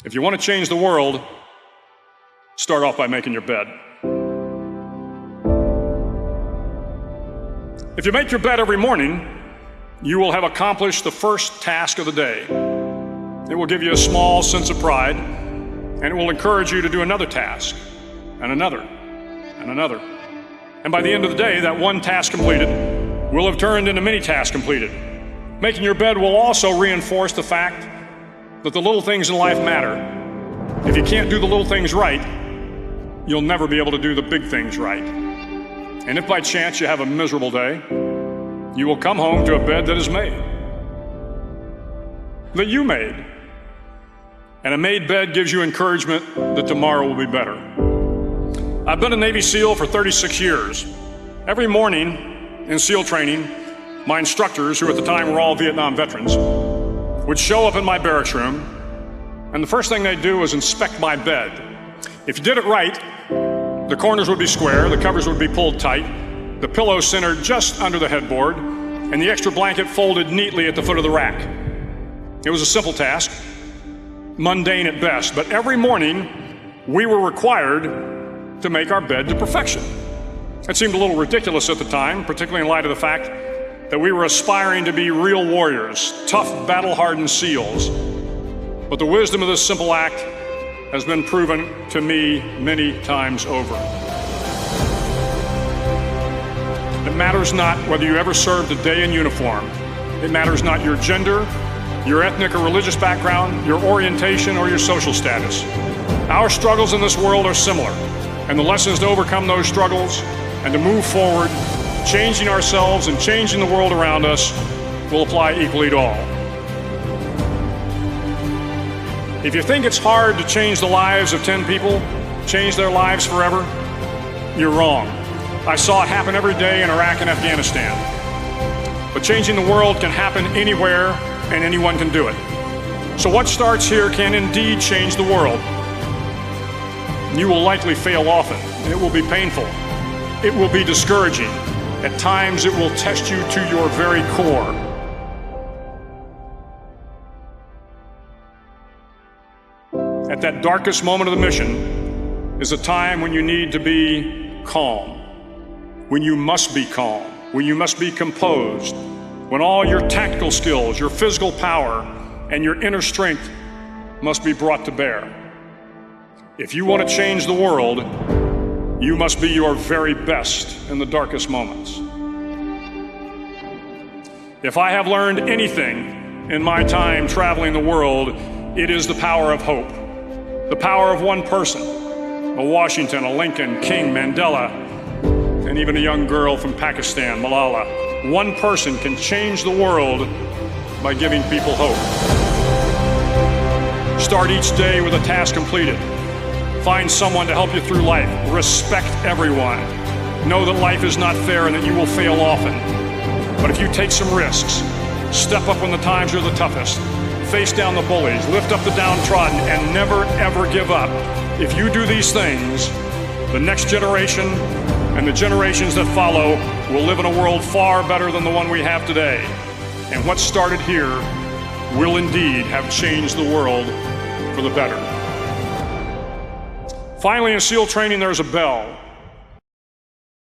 If you want to change the world, start off by making your bed. If you make your bed every morning, you will have accomplished the first task of the day. It will give you a small sense of pride, and it will encourage you to do another task, and another, and another. And by the end of the day, that one task completed will have turned into many tasks completed. Making your bed will also reinforce the fact that the little things in life matter. If you can't do the little things right, you'll never be able to do the big things right. And if by chance you have a miserable day, you will come home to a bed that is made, that you made. And a made bed gives you encouragement that tomorrow will be better. I've been a Navy SEAL for 36 years. Every morning in SEAL training, my instructors, who at the time were all Vietnam veterans, would show up in my barracks room, and the first thing they'd do was inspect my bed. If you did it right, the corners would be square, the covers would be pulled tight, the pillow centered just under the headboard, and the extra blanket folded neatly at the foot of the rack. It was a simple task, mundane at best, but every morning we were required to make our bed to perfection. It seemed a little ridiculous at the time, particularly in light of the fact that we were aspiring to be real warriors, tough, battle-hardened SEALs. But the wisdom of this simple act has been proven to me many times over. It matters not whether you ever served a day in uniform. It matters not your gender, your ethnic or religious background, your orientation, or your social status. Our struggles in this world are similar, and the lessons to overcome those struggles and to move forward, changing ourselves and changing the world around us, will apply equally to all. If you think it's hard to change the lives of 10 people, change their lives forever, you're wrong. I saw it happen every day in Iraq and Afghanistan. But changing the world can happen anywhere, and anyone can do it. So what starts here can indeed change the world. You will likely fail often. It will be painful. It will be discouraging. At times, it will test you to your very core. At that darkest moment of the mission is a time when you need to be calm, when you must be calm, when you must be composed, when all your tactical skills, your physical power, and your inner strength must be brought to bear. If you want to change the world, you must be your very best in the darkest moments. If I have learned anything in my time traveling the world, it is the power of hope. The power of one person, a Washington, a Lincoln, King, Mandela, and even a young girl from Pakistan, Malala. One person can change the world by giving people hope. Start each day with a task completed. Find someone to help you through life. Respect everyone. Know that life is not fair and that you will fail often. But if you take some risks, step up when the times are the toughest, face down the bullies, lift up the downtrodden, and never ever give up. If you do these things, the next generation and the generations that follow will live in a world far better than the one we have today. And what started here will indeed have changed the world for the better. Finally, in SEAL training, there's a bell.